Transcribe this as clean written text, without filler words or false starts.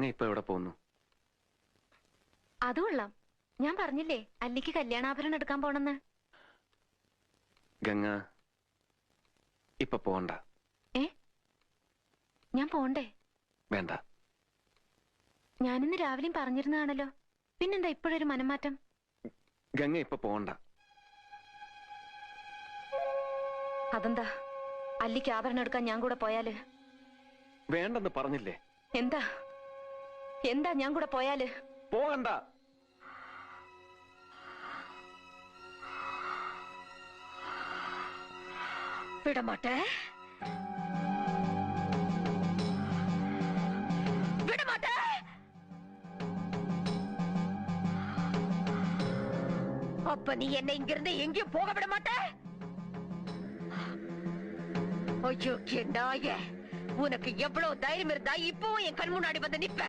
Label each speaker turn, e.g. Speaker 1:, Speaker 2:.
Speaker 1: ഗംഗ ഇപ്പൊ എവിടെ പോകുന്നു?
Speaker 2: അത് കൊള്ളാം. ഞാൻ പറഞ്ഞില്ലേ അല്ലിക്ക് കല്യാണാഭരണം എടുക്കാൻ പോണെന്ന്.
Speaker 1: ഗംഗ ഇപ്പൊ പോണ്ട.
Speaker 2: ഞാൻ പോണ്ടേ?
Speaker 1: വേണ്ട.
Speaker 2: ഞാനിന്ന് രാവിലെയും പറഞ്ഞിരുന്നതാണല്ലോ, പിന്നെന്താ ഇപ്പോഴൊരു മനംമാറ്റം?
Speaker 1: ഗംഗ ഇപ്പൊ പോണ്ട.
Speaker 2: അതെന്താ? അല്ലിക്ക് ആഭരണം എടുക്കാൻ ഞാൻ കൂടെ പോയാല്?
Speaker 1: വേണ്ടെന്ന് പറഞ്ഞില്ലേ?
Speaker 2: എന്താ എന്താ ഞാൻ കൂടെ പോയാല്?
Speaker 1: പോകണ്ട.
Speaker 2: വിടമാട്ടെ, വിടമാട്ടെ. அப்ப நீ என்னை இங்கிருந்து எங்கேயும் போக விட மாட்ட? ஐயோ நாயே, உனக்கு எவ்வளவு தைரியம் இருந்தா இப்பவும் என் கண் முன்னாடி வந்து நிப்ப?